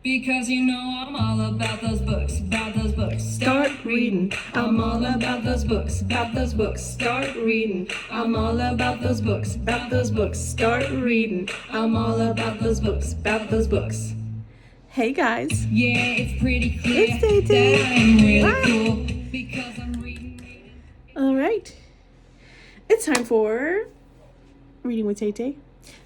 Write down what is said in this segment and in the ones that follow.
Because you know I'm all about those books, about those books. Start reading. I'm all about those books, about those books. Start reading. I'm all about those books, about those books. Start reading. I'm all about those books, about those books. Hey guys. Yeah, it's pretty clear It's Tay-Tay. that I'm really cool because I'm reading. All right. It's time for Reading with Tay-Tay.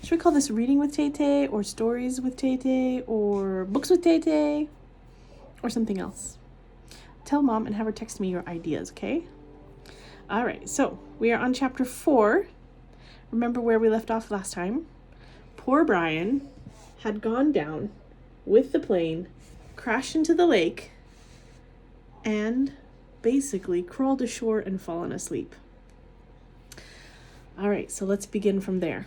Should we call this Reading with Tay-Tay or Stories with Tay-Tay or Books with Tay-Tay or something else? Tell Mom and have her text me your ideas, okay? All right, so we are on chapter 4. Remember where we left off last time? Poor Brian had gone down with the plane, crashed into the lake, and basically crawled ashore and fallen asleep. All right, so let's begin from there.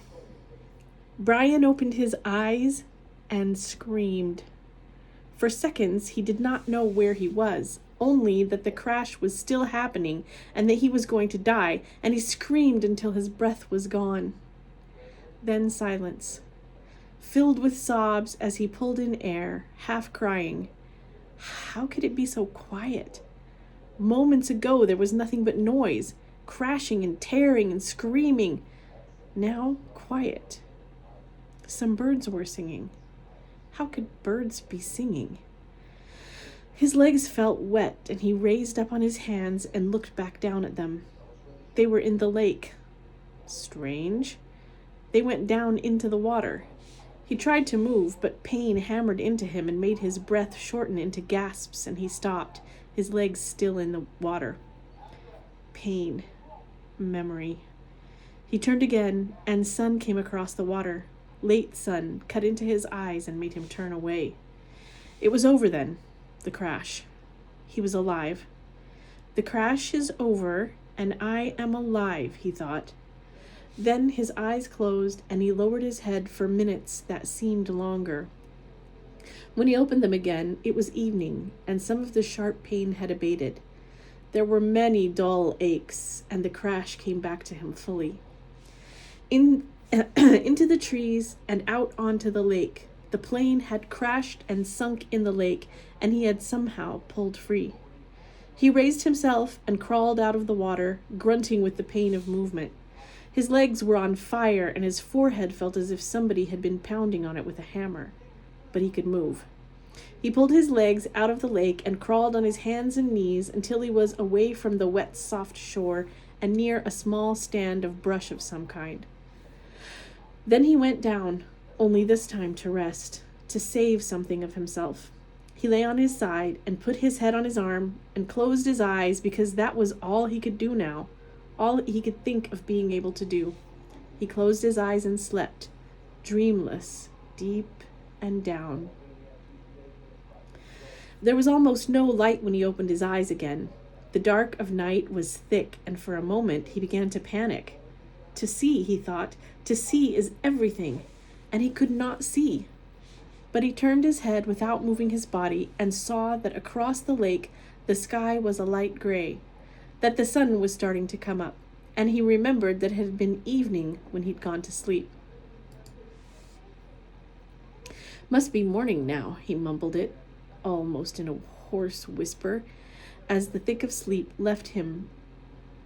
Brian opened his eyes and screamed. For seconds, he did not know where he was, only that the crash was still happening and that he was going to die, and he screamed until his breath was gone. Then silence, filled with sobs as he pulled in air, half crying. How could it be so quiet? Moments ago, there was nothing but noise, crashing and tearing and screaming. Now, quiet. Some birds were singing. How could birds be singing? His legs felt wet, and he raised up on his hands and looked back down at them. They were in the lake. Strange. They went down into the water. He tried to move, but pain hammered into him and made his breath shorten into gasps, and he stopped, his legs still in the water. Pain. Memory. He turned again, and sun came across the water. Late sun cut into his eyes and made him turn away. It was over then, the crash. He was alive. The crash is over, and I am alive, he thought. Then his eyes closed, and he lowered his head for minutes that seemed longer. When he opened them again, it was evening, and some of the sharp pain had abated. There were many dull aches, and the crash came back to him fully. Into the trees and out onto the lake. The plane had crashed and sunk in the lake, and he had somehow pulled free. He raised himself and crawled out of the water, grunting with the pain of movement. His legs were on fire, and his forehead felt as if somebody had been pounding on it with a hammer. But he could move. He pulled his legs out of the lake and crawled on his hands and knees until he was away from the wet, soft shore and near a small stand of brush of some kind. Then he went down, only this time to rest, to save something of himself. He lay on his side and put his head on his arm and closed his eyes because that was all he could do now, all he could think of being able to do. He closed his eyes and slept, dreamless, deep and down. There was almost no light when he opened his eyes again. The dark of night was thick, and for a moment he began to panic. To see, he thought, to see is everything, and he could not see. But he turned his head without moving his body and saw that across the lake the sky was a light gray, that the sun was starting to come up, and he remembered that it had been evening when he'd gone to sleep. Must be morning now, he mumbled it, almost in a hoarse whisper. As the thick of sleep left him,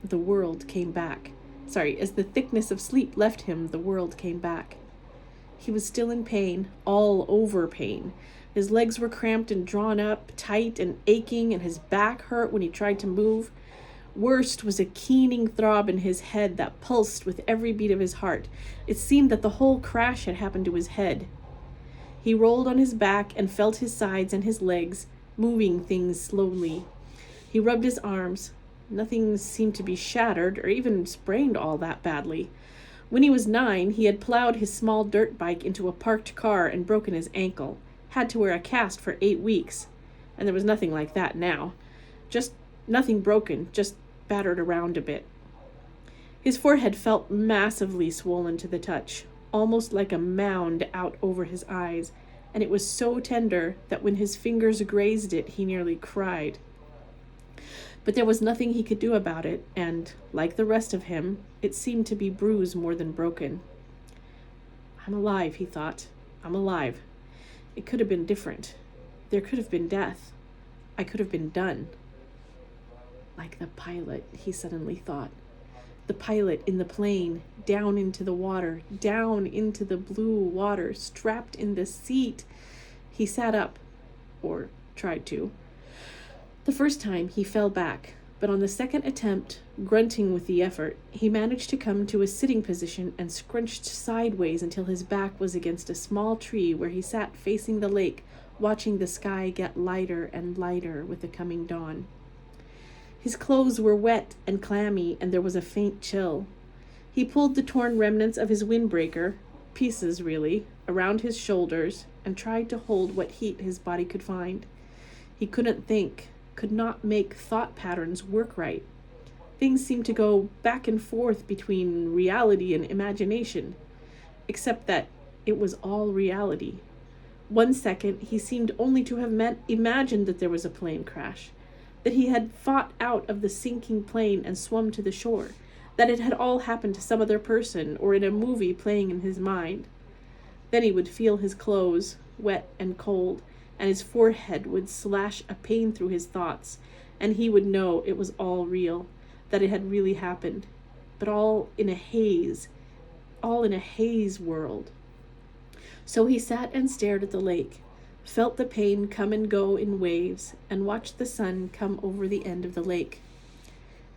the world came back. As the thickness of sleep left him, the world came back. He was still in pain, all over pain. His legs were cramped and drawn up, tight and aching, and his back hurt when he tried to move. Worst was a keening throb in his head that pulsed with every beat of his heart. It seemed that the whole crash had happened to his head. He rolled on his back and felt his sides and his legs, moving things slowly. He rubbed his arms. Nothing seemed to be shattered or even sprained all that badly. When he was 9, he had plowed his small dirt bike into a parked car and broken his ankle. Had to wear a cast for 8 weeks. And there was nothing like that now. Just nothing broken, just battered around a bit. His forehead felt massively swollen to the touch, almost like a mound out over his eyes, and it was so tender that when his fingers grazed it, he nearly cried. But there was nothing he could do about it, and, like the rest of him, it seemed to be bruised more than broken. I'm alive, he thought. I'm alive. It could have been different. There could have been death. I could have been done. Like the pilot, he suddenly thought. The pilot in the plane, down into the water, down into the blue water, strapped in the seat. He sat up, or tried to. The first time he fell back, but on the second attempt, grunting with the effort, he managed to come to a sitting position and scrunched sideways until his back was against a small tree where he sat facing the lake, watching the sky get lighter and lighter with the coming dawn. His clothes were wet and clammy, and there was a faint chill. He pulled the torn remnants of his windbreaker, pieces really, around his shoulders, and tried to hold what heat his body could find. He couldn't think, could not make thought patterns work right. Things seemed to go back and forth between reality and imagination, except that it was all reality. 1 second, he seemed only to have imagined that there was a plane crash, that he had fought out of the sinking plane and swum to the shore, that it had all happened to some other person or in a movie playing in his mind. Then he would feel his clothes, wet and cold, and his forehead would slash a pain through his thoughts, and he would know it was all real, that it had really happened, but all in a haze world. So he sat and stared at the lake, felt the pain come and go in waves, and watched the sun come over the end of the lake.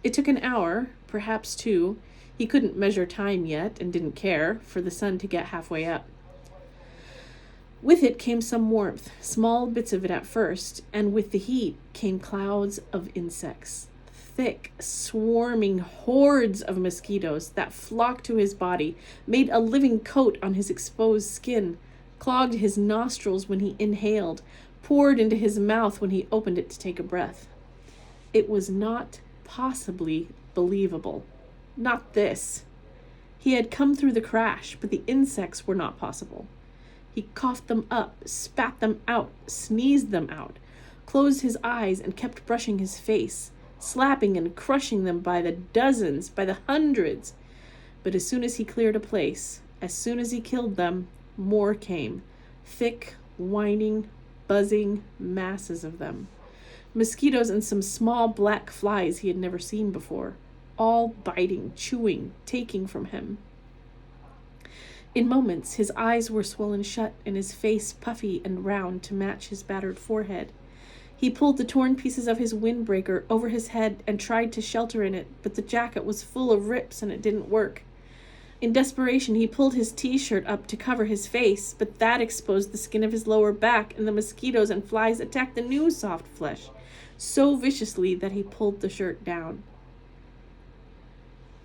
It took an hour, perhaps 2. He couldn't measure time yet and didn't care for the sun to get halfway up. With it came some warmth, small bits of it at first, and with the heat came clouds of insects. Thick, swarming hordes of mosquitoes that flocked to his body, made a living coat on his exposed skin, clogged his nostrils when he inhaled, poured into his mouth when he opened it to take a breath. It was not possibly believable. Not this. He had come through the crash, but the insects were not possible. He coughed them up, spat them out, sneezed them out, closed his eyes and kept brushing his face, slapping and crushing them by the dozens, by the hundreds. But as soon as he cleared a place, as soon as he killed them, more came, thick, whining, buzzing masses of them. Mosquitoes and some small black flies he had never seen before, all biting, chewing, taking from him. In moments, his eyes were swollen shut and his face puffy and round to match his battered forehead. He pulled the torn pieces of his windbreaker over his head and tried to shelter in it, but the jacket was full of rips and it didn't work. In desperation, he pulled his t-shirt up to cover his face, but that exposed the skin of his lower back, and the mosquitoes and flies attacked the new soft flesh so viciously that he pulled the shirt down.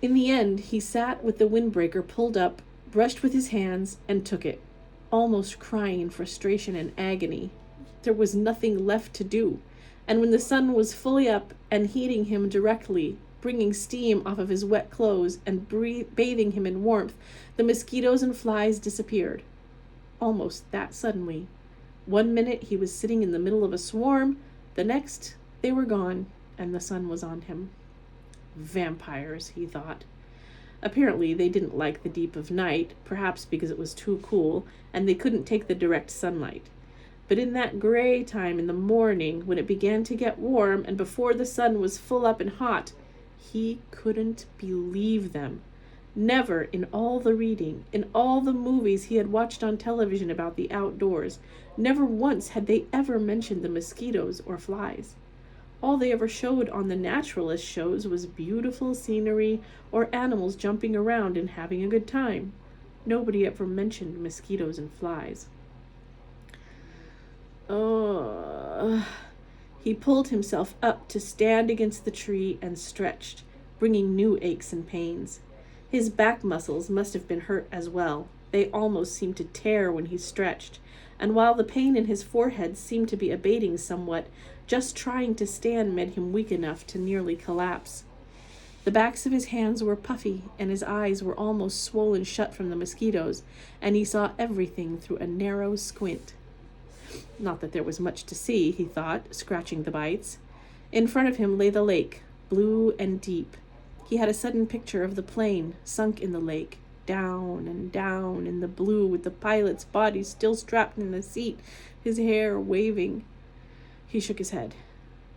In the end, he sat with the windbreaker pulled up, brushed with his hands, and took it, almost crying in frustration and agony. There was nothing left to do, and when the sun was fully up and heating him directly, bringing steam off of his wet clothes and bathing him in warmth, the mosquitoes and flies disappeared. Almost that suddenly. 1 minute he was sitting in the middle of a swarm, the next they were gone, and the sun was on him. Vampires, he thought. Apparently they didn't like the deep of night, perhaps because it was too cool, and they couldn't take the direct sunlight. But in that gray time in the morning, when it began to get warm, and before the sun was full up and hot, he couldn't believe them. Never in all the reading, in all the movies he had watched on television about the outdoors, never once had they ever mentioned the mosquitoes or flies. All they ever showed on the naturalist shows was beautiful scenery or animals jumping around and having a good time. Nobody ever mentioned mosquitoes and flies. He pulled himself up to stand against the tree and stretched, bringing new aches and pains. His back muscles must have been hurt as well. They almost seemed to tear when he stretched, and while the pain in his forehead seemed to be abating somewhat, just trying to stand made him weak enough to nearly collapse. The backs of his hands were puffy, and his eyes were almost swollen shut from the mosquitoes, and he saw everything through a narrow squint. Not that there was much to see, he thought, scratching the bites. In front of him lay the lake, blue and deep. He had a sudden picture of the plane, sunk in the lake, down and down in the blue, with the pilot's body still strapped in the seat, his hair waving. He shook his head.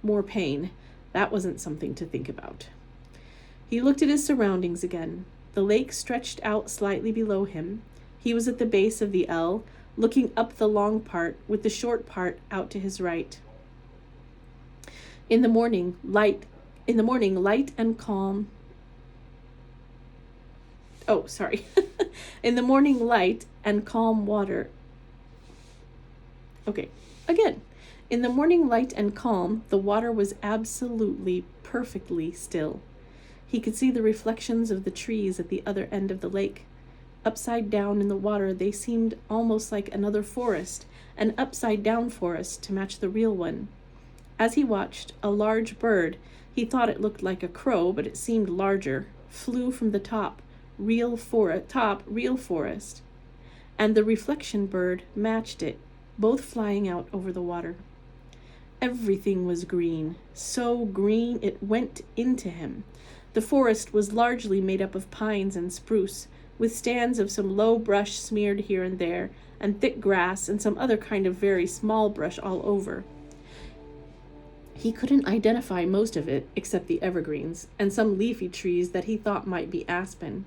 More pain. That wasn't something to think about. He looked at his surroundings again. The lake stretched out slightly below him. He was at the base of the L, looking up the long part, with the short part out to his right. In the morning, light and calm. Oh, sorry. In the morning, light and calm water. Okay, again. In the morning, light and calm, the water was absolutely, perfectly still. He could see the reflections of the trees at the other end of the lake. Upside down in the water, they seemed almost like another forest, an upside-down forest to match the real one. As he watched, a large bird, he thought it looked like a crow, but it seemed larger, flew from the top, real forest. And the reflection bird matched it, both flying out over the water. Everything was green, so green it went into him. The forest was largely made up of pines and spruce, with stands of some low brush smeared here and there, and thick grass and some other kind of very small brush all over. He couldn't identify most of it, except the evergreens, and some leafy trees that he thought might be aspen.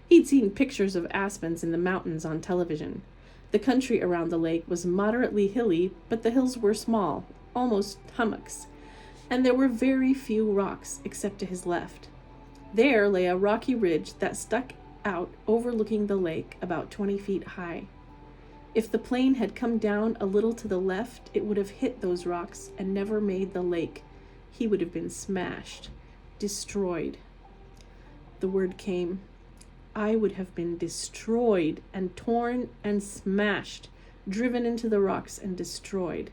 He'd seen pictures of aspens in the mountains on television. The country around the lake was moderately hilly, but the hills were small, almost hummocks, and there were very few rocks except to his left. There lay a rocky ridge that stuck out overlooking the lake about 20 feet high. If the plane had come down a little to the left, it would have hit those rocks and never made the lake. He would have been smashed, destroyed. The word came. I would have been destroyed and torn and smashed, driven into the rocks and destroyed.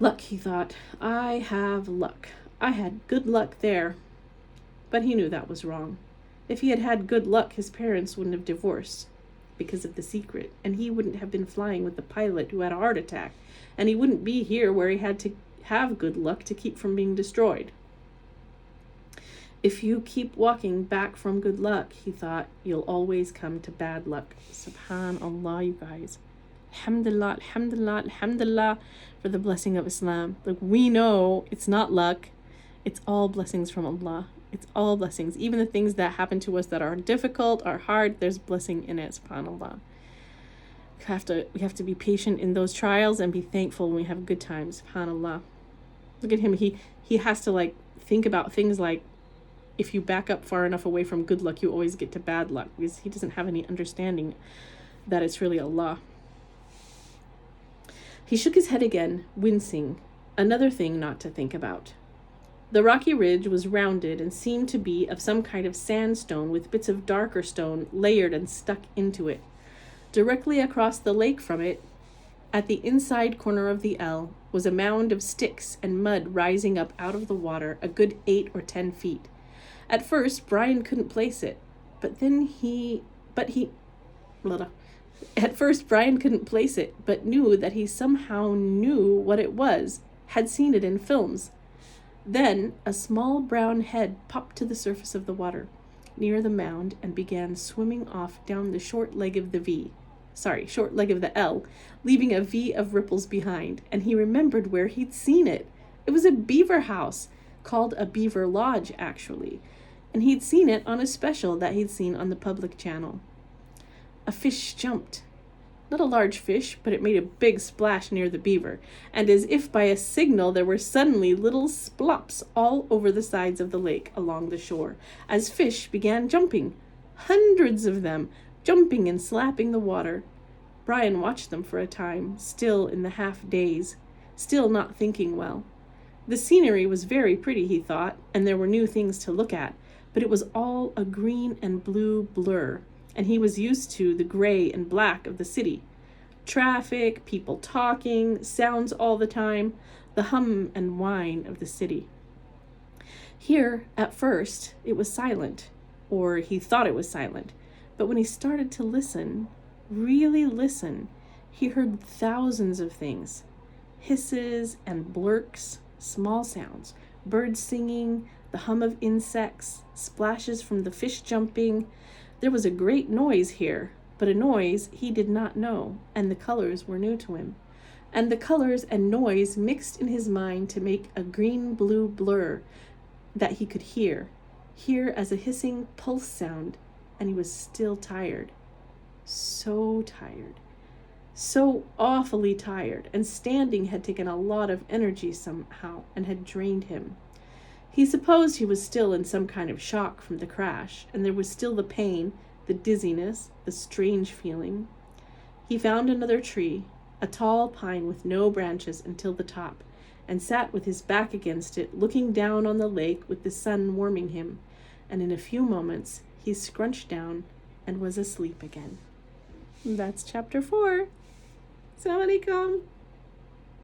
Luck, he thought. I have luck. I had good luck there. But he knew that was wrong. If he had had good luck, his parents wouldn't have divorced because of the secret, and he wouldn't have been flying with the pilot who had a heart attack, and he wouldn't be here where he had to have good luck to keep from being destroyed. If you keep walking back from good luck, he thought, you'll always come to bad luck. Subhanallah, you guys. Alhamdulillah, alhamdulillah, alhamdulillah for the blessing of Islam. Like, we know it's not luck. It's all blessings from Allah. It's all blessings. Even the things that happen to us that are difficult, are hard, there's blessing in it, subhanAllah. We have to be patient in those trials and be thankful when we have good times, subhanAllah. Look at him. He has to think about things like, if you back up far enough away from good luck, you always get to bad luck, because he doesn't have any understanding that it's really Allah. He shook his head again, wincing. Another thing not to think about. The rocky ridge was rounded and seemed to be of some kind of sandstone with bits of darker stone layered and stuck into it. Directly across the lake from it, at the inside corner of the L, was a mound of sticks and mud rising up out of the water a good 8 or 10 feet. At first, Brian couldn't place it, At first, Brian couldn't place it, but knew that he somehow knew what it was, had seen it in films. Then a small brown head popped to the surface of the water near the mound and began swimming off down the short leg of the L, leaving a V of ripples behind, and he remembered where he'd seen it. It was a beaver house, called a beaver lodge, actually, and he'd seen it on a special that he'd seen on the public channel. A fish jumped. Not a large fish, but it made a big splash near the beaver, and as if by a signal there were suddenly little splops all over the sides of the lake along the shore, as fish began jumping, hundreds of them, jumping and slapping the water. Brian watched them for a time, still in the half-daze, still not thinking well. The scenery was very pretty, he thought, and there were new things to look at, but it was all a green and blue blur, and he was used to the gray and black of the city. Traffic, people talking, sounds all the time, the hum and whine of the city. Here, at first, it was silent, or he thought it was silent, but when he started to listen, really listen, he heard thousands of things. Hisses and blurks, small sounds, birds singing, the hum of insects, splashes from the fish jumping. There was a great noise here, but a noise he did not know, and the colors were new to him. and the colors and noise mixed in his mind to make a green-blue blur that he could hear as a hissing pulse sound, and he was still tired. So tired. So awfully tired, and standing had taken a lot of energy somehow and had drained him. He supposed he was still in some kind of shock from the crash, and there was still the pain, the dizziness, the strange feeling. He found another tree, a tall pine with no branches until the top, and sat with his back against it, looking down on the lake with the sun warming him, and in a few moments he scrunched down and was asleep again. That's chapter 4. Assalamu alaikum.